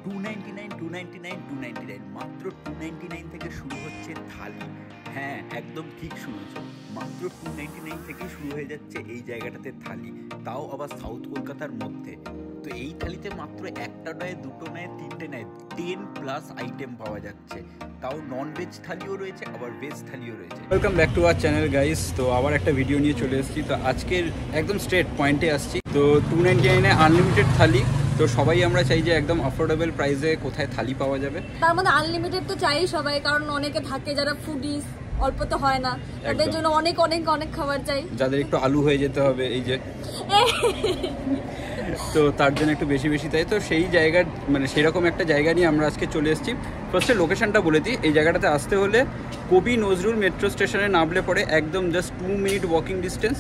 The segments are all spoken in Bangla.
299 মাত্র 299 থেকে শুরু হচ্ছে থালি। হ্যাঁ, একদম ঠিক শুনেছ, মাত্র 299 থেকে শুরু হয়ে যাচ্ছে এই জায়গাটাতে থালি, তাও আবার সাউথ কলকাতার মধ্যে। তো এই থালিতে মাত্র একটা নয়, দুটো নয়, তিনটে নয়, 10+ আইটেম পাওয়া যাচ্ছে। তাও নন ভেজ থালিও রয়েছে, আবার ভেজ থালিও রয়েছে। Welcome back to our channel guys. তো আবার একটা ভিডিও নিয়ে চলে এসেছি। তো আজকের একদম স্ট্রেট পয়েন্টে আসছি। তো 299 আনলিমিটেড থালি। তো সবাই আমরা চাই যে একদম অ্যাফোর্ডেবল প্রাইসে কোথায় থালি পাওয়া যাবে। তার মধ্যে আনলিমিটেড তো চাই সবাই, কারণ অনেকে থাকে যারা ফুডিস, অল্প তো হয় না, তাদের জন্য অনেক অনেক অনেক খাবার চাই, যাদের একটু আলু হয়ে যেতে হবে এই যে তো তার জন্য একটু বেশি বেশি তাই। তো সেই জায়গার মানে সেরকম একটা জায়গা নিয়ে আমরা আজকে চলে এসেছি। ফার্স্টে লোকেশনটা বলে দিই। এই জায়গাটাতে আসতে হলে কবি নজরুল মেট্রো স্টেশনে নামলে পরে একদম জাস্ট 2 মিনিট ওয়াকিং ডিস্টেন্স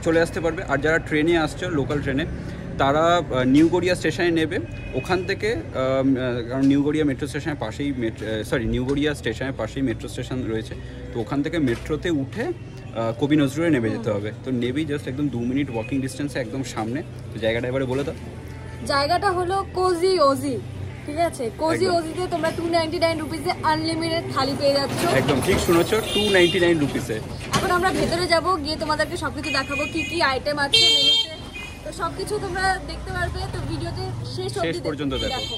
চলে আসতে পারবে। আর যারা ট্রেনে আসছে, লোকাল ট্রেনে, তারা নিউ গড়িয়া স্টেশনে নেবে। ওখান থেকে কারণ নিউ গড়িয়া মেট্রো স্টেশনের পাশেই নিউ গড়িয়া স্টেশনের পাশেই মেট্রো স্টেশন রয়েছে। তো ওখান থেকে মেট্রোতে উঠে কবি নজরুলে নেমে যেতে হবে। তো নেবেই জাস্ট একদম 2 মিনিট ওয়াকিং ডিস্টেন্সে একদম সামনে। তো জায়গাটা এবারে বলে দাও। জায়গাটা হলো কোজি ওজি, ঠিক আছে? কোজি ওজিতে তোমরা 299 রুপিসে আনলিমিটেড থালি পেয়ে যাচ্ছ। একদম ঠিক শুনেছো, 299 রুপিসে। এখন আমরা ভেতরে যাব, গিয়ে তোমাদেরকে সবকিছু দেখাবো কি কি আইটেম আছে মেনুতে। তো সবকিছু তোমরা দেখতে পারবে, তো ভিডিওতে শেষ পর্যন্ত দেখো।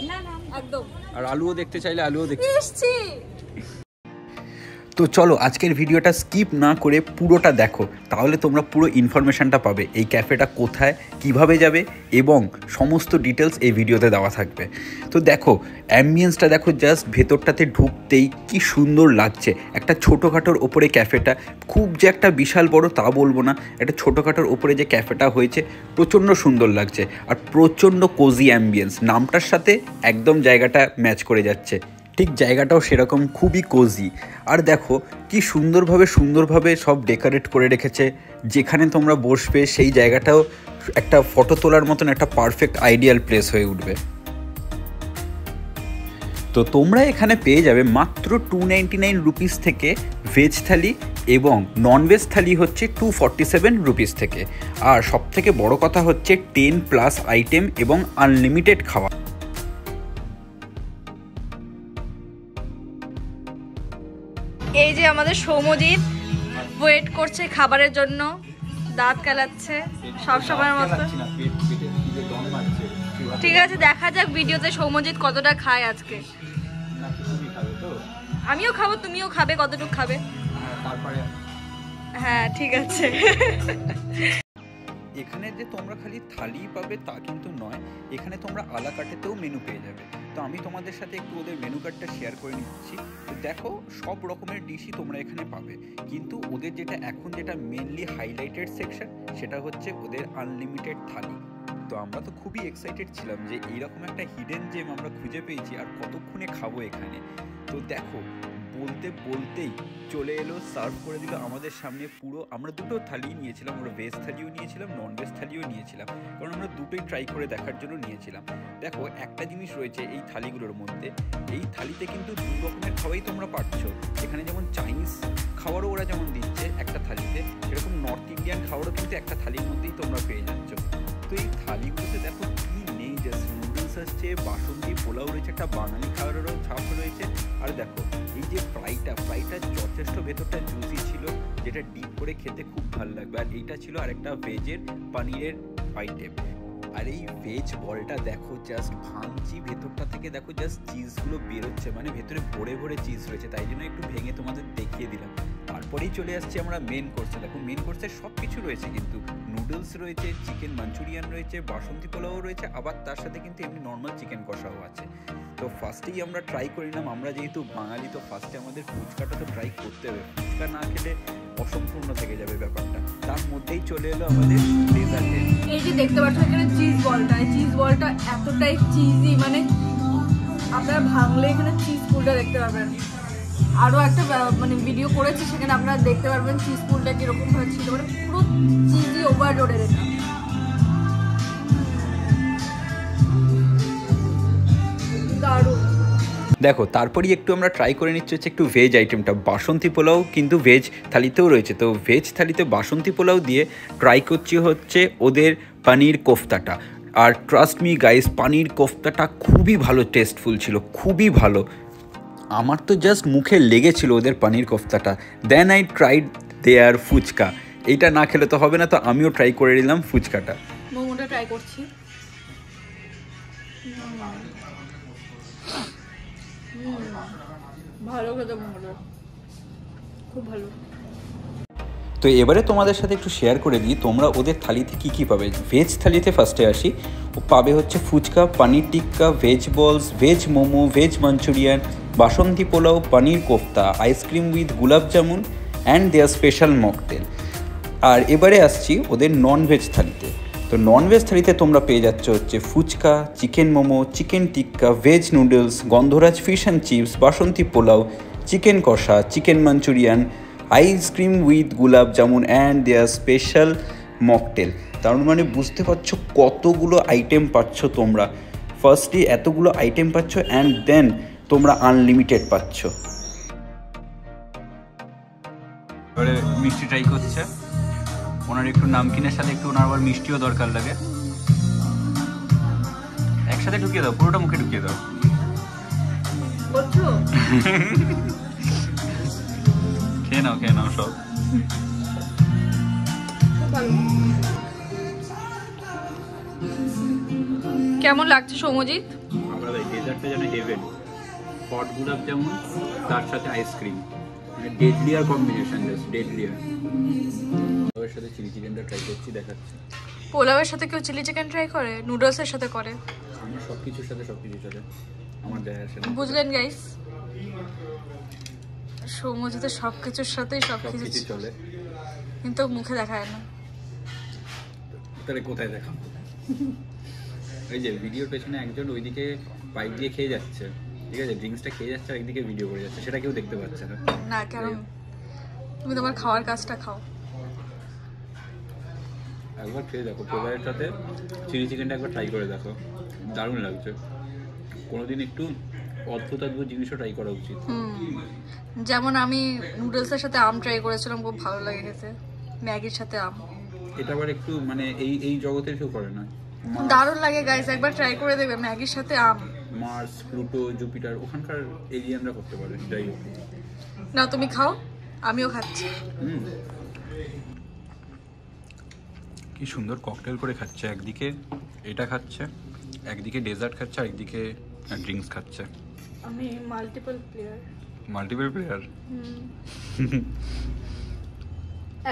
একদম। আর আলুও দেখতে চাইলে আলুও দেখতে এসছি। তো চলো আজকের ভিডিওটা স্কিপ না করে পুরোটা দেখো, তাহলে তোমরা পুরো ইনফরমেশানটা পাবে এই ক্যাফেটা কোথায়, কিভাবে যাবে, এবং সমস্ত ডিটেলস এই ভিডিওতে দেওয়া থাকবে। তো দেখো অ্যাম্বিয়েন্সটা দেখো, জাস্ট ভেতরটাতে ঢুকতেই কি সুন্দর লাগছে। একটা ছোটোখাটোর ওপরে ক্যাফেটা, খুব যে একটা বিশাল বড় তা বলবো না, একটা ছোটোখাটোর ওপরে যে ক্যাফেটা হয়েছে প্রচণ্ড সুন্দর লাগছে। আর প্রচণ্ড কোজি অ্যাম্বিয়েন্স, নামটার সাথে একদম জায়গাটা ম্যাচ করে যাচ্ছে। ঠিক জায়গাটাও সেরকম খুবই কোজি। আর দেখো কি সুন্দরভাবে সব ডেকোরেট করে রেখেছে। যেখানে তোমরা বসবে সেই জায়গাটাও একটা ফটো তোলার মতন একটা পারফেক্ট আইডিয়াল প্লেস হয়ে উঠবে। তো তোমরা এখানে পেয়ে যাবে মাত্র 299 রুপিস থেকে ভেজ থালি, এবং নন ভেজ থালি হচ্ছে 247 রুপিস থেকে। আর সবথেকে বড় কথা হচ্ছে 10+ আইটেম এবং আনলিমিটেড খাওয়া। এই যে আমাদের সৌম্যজিৎ ওয়েট করছে খাবারের জন্য, দাঁত কালাচ্ছে সব সময়ের মতো। ঠিক আছে, দেখা যাক ভিডিওতে সৌম্যজিৎ কতটা খায় আজকে। আমিও খাবো, তুমিও খাবে, কতটুকু খাবে? হ্যাঁ ঠিক আছে। এখানে যে তোমরা খালি থালি পাবে তা কিন্তু নয়, এখানে তোমরা আলা কার্টেতেও মেনু পেয়ে যাবে। তো আমি তোমাদের সাথে একটু ওদের মেনু কার্ডটা শেয়ার করে নিচ্ছি। তো দেখো সব রকমের ডিশই তোমরা এখানে পাবে, কিন্তু ওদের যেটা মেনলি হাইলাইটেড সেকশন সেটা হচ্ছে ওদের আনলিমিটেড থালি। তো আমরা তো খুবই এক্সাইটেড ছিলাম যে এইরকম একটা হিডেন জেম আমরা খুঁজে পেয়েছি, আর কতক্ষণে খাবো এখানে। তো দেখো বলতেই চলে এলো, সার্ভ করে দিল আমাদের সামনে পুরো। আমরা দুটো থালি নিয়েছিলাম, আমরা ভেজ থালিও নিয়েছিলাম, নন ভেজ থালিও নিয়েছিলাম, কারণ আমরা দুটোই ট্রাই করে দেখার জন্য নিয়েছিলাম। দেখো একটা জিনিস রয়েছে এই থালিগুলোর মধ্যে, এই থালিতে কিন্তু 2 রকমের খাওয়াই তোমরা পাচ্ছ। এখানে যেমন চাইনিজ খাবারও ওরা যেমন দিচ্ছে একটা থালিতে, সেরকম নর্থ ইন্ডিয়ান খাবারও কিন্তু একটা থালির মধ্যেই তোমরা পেয়ে যাচ্ছ। তো এই থালিগুলোতে দেখো কি নেই, জাস্ট নুডলস আসছে, বাসন্তী পোলাও রয়েছে, একটা বাঙালি খাবারেরও ছাপ রয়েছে। আর দেখো এই যে ফ্রাইটা যথেষ্ট ভেতরটা জুসি ছিল, যেটা ডিপ করে খেতে খুব ভালো লাগবে। আর এইটা ছিল আরেকটা ভেজের পানিরের আইটেম। আর এই ভেজ বলটা দেখো, জাস্ট ভাঙছি ভেতরটা থেকে, দেখো জাস্ট চিজগুলো বেরোচ্ছে, মানে ভেতরে ভরে চিজ রয়েছে, তাই জন্য একটু ভেঙে তোমাদের দেখিয়ে দিলাম। তারপরেই চলে আসছি আমরা মেন কোর্সে। দেখো মেন কোর্সে সব কিছু রয়েছে, কিন্তু নুডলস রয়েছে, চিকেন মাঞ্চুরিয়ান রয়েছে, বাসন্তী পোলাও রয়েছে, আবার তার সাথে কিন্তু এমনি নর্মাল চিকেন কষাও আছে। তো ফার্স্টেই আমরা ট্রাই করে নিলাম, আমরা যেহেতু বাঙালি তো ফার্স্টে আমাদের ফুচকাটা তো ট্রাই করতে হবে, ফুচকা না খেলে অসম্পূর্ণ থেকে যাবে ব্যাপারটা। তার মধ্যেই চলে এলো আমাদের ডেজার্টে। এই যে দেখতে পাচ্ছ এখানে চিজ বলটা এতটাই চিজি, মানে আপনারা ভাঙলে এখানে চিজ পুলটা দেখতে পারবেন। আরও একটা মানে ভিডিও করেছি, সেখানে আপনারা দেখতে পারবেন চিজ পুলটা কিরকম ভাবে ছিল, মানে পুরো চিজি ওভারলোডের এটা। দারুণ। দেখো তারপরেই একটু আমরা ট্রাই করে নিচ্ছি হচ্ছে একটু ভেজ আইটেমটা। বাসন্তী পোলাও কিন্তু ভেজ থালিতেও রয়েছে। তো ভেজ থালিতে বাসন্তী পোলাও দিয়ে ট্রাই করছি হচ্ছে ওদের পনির কোফতাটা। আর ট্রাস্ট মি গাইস, পানির কোফতাটা খুবই ভালো, টেস্টফুল ছিল, খুবই ভালো। আমার তো জাস্ট মুখে লেগেছিল ওদের পানির কোফতাটা। Then I tried their phuchka. এইটা না খেলে তো হবে না, তো আমিও ট্রাই করে নিলাম ফুচকাটা। মোমোটা ট্রাই করছি। ভালো খেতে মোমোটা, খুব ভালো। তো এবারে তোমাদের সাথে একটু শেয়ার করে দিই তোমরা ওদের থালিতে কী কী পাবে। ভেজ থালিতে ফার্স্টে আসি, ও পাবে হচ্ছে phuchka, paneer tikka, veg balls, veg momo, veg Manchurian, basanti pulao, paneer kofta, ice cream with gulab jamun and their special mocktail. আর এবারে আসছি ওদের ননভেজ থালিতে। তো ননভেজ থালিতে তোমরা পেয়ে যাচ্ছ হচ্ছে phuchka, chicken momo, chicken tikka, veg noodles, gondhoraj fish and chips, basanti pulao, chicken kosha, chicken Manchurian, ice cream with gulab jamun and their special mocktail. তার মানে বুঝতে পারছো কতগুলো আইটেম পাচ্ছ তোমরা। ফার্স্টলি এতগুলো আইটেম পাচ্ছ অ্যান্ড দেন তোমরা আনলিমিটেড পাচ্ছ। এবারে মিষ্টি ট্রাই করছে। ওনার একটু নামকিনের সাথে একটু ওনার আবার মিষ্টিও দরকার লাগে। একসাথে ঢুকিয়ে দাও, পুরোটা মুখে ঢুকিয়ে দাও। খেয়ে নাও সব। কেমন লাগছে সৌম্যজিৎ? আমরা এই ডেজার্টটা যেন হেভেন। হট গুলাব জামুন তার সাথে আইসক্রিম, মানে ডেডলিয়ার কম্বিনেশন, জাস্ট ডেডলিয়ার। ওর সাথে চিলি চিকেনটা ট্রাই করছি, দেখাচ্ছি। পোলাওয়ের সাথে কেউ চিলি চিকেন ট্রাই করে, নুডলসের সাথে করে, আমার সব কিছুর সাথে আমার দেখা আসে না। বুঝলেন গাইস? সৌম্যজিতের সব কিছুর সাথেই সব কিছু চলে, কিন্তু মুখে দেখায় না। তাহলে কোথায় দেখাবো? ওই যে ভিডিওর পেছনে একজন ওইদিকে পাইপ দিয়ে খেয়ে যাচ্ছে, ঠিক আছে, ড্রিঙ্কসটা খেয়ে যাচ্ছে, আর একদিকে ভিডিও করে যাচ্ছে, সেটা কেউ দেখতে পাচ্ছে না। না কেন? তুমি তোমার খাওয়ার কাজটা খাও। একবার খেয়ে দেখো, পোলাওয়ের সাথে চিলি চিকেনটা একবার ট্রাই করে দেখো, দারুণ লাগছে। কোনোদিন একটু অদ্ভুত জিনিসও ট্রাই করা উচিত। যেমন আমি নুডলসের সাথে আম ট্রাই করেছিলাম, খুব ভালো লাগে খেতে। ম্যাগির সাথে আম, এটা আবার একটু মানে এই জগতের কেউ করে না, দারুণ লাগে গাইস, একবার ট্রাই করে দেবে। ম্যাগির সাথে আম। মার্স, প্লুটো, জুপিটার ওখানকার এলিয়ানরা করতে পারে। যাই হোক, না তুমি খাও, আমিও খাচ্ছি। কি সুন্দর ককটেল করে খাচ্ছে, একদিকে এটা খাচ্ছে, একদিকে ডেজার্ট খাচ্ছে, আর একদিকে ড্রিঙ্কস খাচ্ছে। আমি মাল্টিপল প্লেয়ার।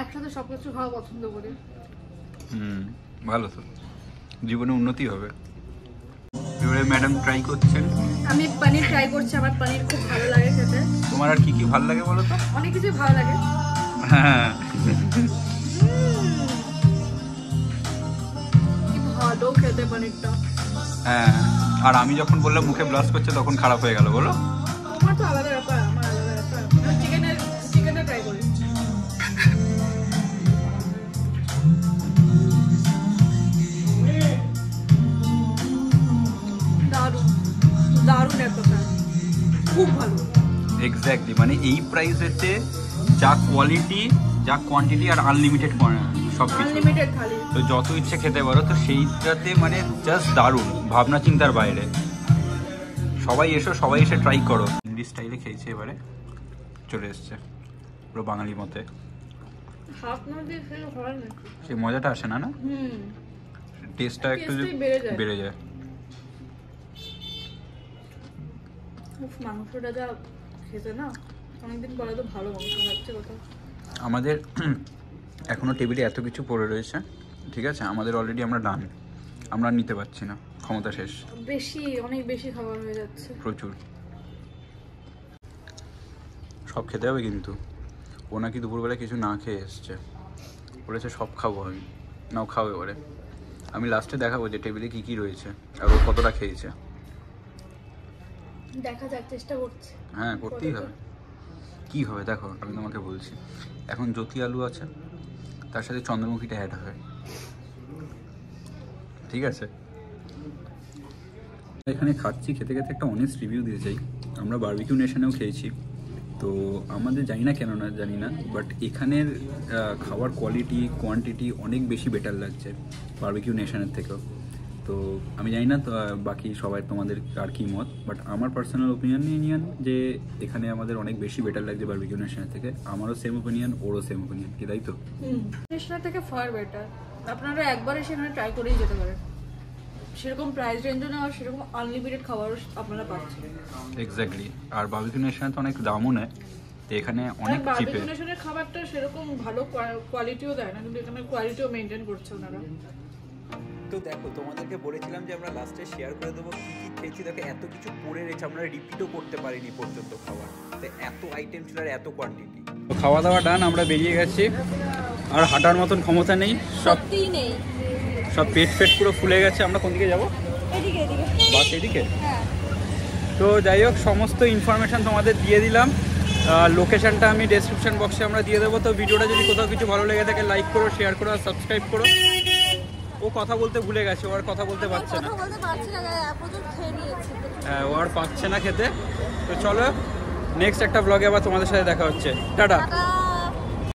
একসাথে সবকিছু খাওয়া পছন্দ করি। ভালো, তো জীবনে উন্নতি হবে। এবারে ম্যাডাম ট্রাই করছেন। আমি পনির ট্রাই করছি, আমার পনির খুব ভালো লাগে খেতে। তোমার আর কি কি ভালো লাগে বলো তো? অনেক কিছুই ভালো লাগে। হ্যাঁ, কি ভালো খেতে পনিরটা। হ্যাঁ, আর আমি যখন বললাম মুখে ব্লাস্ট করছে তখন খারাপ হয়ে গেল বলো? তোমার তো আলাদা ব্যাপার, আমার আলাদা ব্যাপার। চিকেনটা ট্রাই করি। দারুণ একটা, খুব ভালো। এক্স্যাক্টলি, মানে এই প্রাইসেতে যা কোয়ালিটি, যা কোয়ান্টিটি, আর আনলিমিটেড সব কিছু, আনলিমিটেড থালি, তো যত ইচ্ছে খেতে পারো। তো সেইটাতে মানে জাস্ট দারুণ, ভাবনা চিন্তার বাইরে। সবাই এসে ট্রাই করো। ইংলিশ স্টাইলে খেয়েছে, এবারে চলে এসছে পুরো বাঙালি মতে। হাফ না দিয়ে খেলে হয় না, সেই মজাটা আসে না, টেস্টটা একটু বেড়ে যায়। মাংসটা যা খেতে না, অনেকদিন পরে তো ভালো মাংস খাচ্ছে কোথাও। আমাদের এখনও টেবিলে এত কিছু পড়ে রয়েছে, ঠিক আছে, আমাদের অলরেডি আমরা ডান, আমরা নিতে পারছি না, ক্ষমতা শেষ। অনেক বেশি খাবার হয়ে যাচ্ছে, প্রচুর। সব খেতে হবে কিন্তু। ও নাকি দুপুরবেলা কিছু না খেয়ে এসছে, বলেছে সব খাবো আমি। নাও খাও এবারে, আমি লাস্টে দেখাবো যে টেবিলে কী কী রয়েছে আর ও কতটা খেয়েছে। দেখা যাক, চেষ্টা করছি। হ্যাঁ, করতেই হবে। কি হবে দেখো, আমি তোমাকে বলছি। এখন জ্যোতি আলু আছে, তার সাথে চন্দ্রমুখীটা অ্যাড হবে, ঠিক আছে। এখানে খাচ্ছি, খেতে খেতে একটা অনেস্ট রিভিউ দিতে চাই। আমরা বারবিকিউ নেশনেও খেয়েছি, তো আমাদের জানি না, বাট এখানের খাওয়ার কোয়ালিটি, কোয়ান্টিটি অনেক বেশি বেটার লাগছে বারবিকিউ নেশনের থেকেও। তো আমি জানি না তো বাকি সবাই তোমাদের আর কি মত, বাট আমার পার্সোনাল ওপিনিয়ন যে এখানে আমাদের অনেক বেশি বেটার লাগছে বারবিকিউ নেশনের থেকে। আমারও সেম ওপিনিয়ন, ওরও সেম ওপিনিয়ন, কি তাই তো? নেশনের থেকে ফার বেটার। আপনারা একবারে সেখানে ট্রাই করেই যেতে পারেন। সেরকম প্রাইস রেঞ্জও না, আর সেরকম আনলিমিটেড খাবারও আপনারা পাচ্ছেন। এক্স্যাক্টলি। আর বারবিকিউ নেশনে তো অনেক দামও নেয়, তো এখানে অনেক চিপে। বারবিকিউ নেশনের খাবারটা সেরকম ভালো কোয়ালিটিও দেয় না, কিন্তু এখানে কোয়ালিটিও মেনটেন করছে ওনারা। তো দেখো, তোমাদেরকে বলেছিলাম যে আমরা লাস্টে শেয়ার করে দেবো কী কী খেয়েছি। দেখো এত কিছু পড়ে রয়েছে, আমরা রিপিটও করতে পারিনি পর্যন্ত খাবার, তো এত আইটেম ছিল আর এত কোয়ান্টিটি। তো খাওয়া দাওয়া ডান, আমরা বেরিয়ে গেছি। আর হাঁটার মতন ক্ষমতা নেই, সব সত্যিই নেই। সব পেট পুরো ফুলে গেছে। আমরা কোন দিকে যাবো? এদিকে এদিকে। বাস এদিকে। হ্যাঁ। তো যাই হোক, সমস্ত ইনফরমেশান তোমাদের দিয়ে দিলাম। লোকেশনটা আমি ডেসক্রিপশন বক্সে আমরা দিয়ে দেবো। তো ভিডিওটা যদি কোথাও কিছু ভালো লেগে থাকে লাইক করো, শেয়ার করো আর সাবস্ক্রাইব করো। ও কথা বলতে ভুলে গেছে, ও আর কথা বলতে পারছে না। হ্যাঁ, ও আর পাচ্ছে না খেতে। তো চলো নেক্সট একটা ব্লগে আবার তোমাদের সাথে দেখা হচ্ছে। টাটা।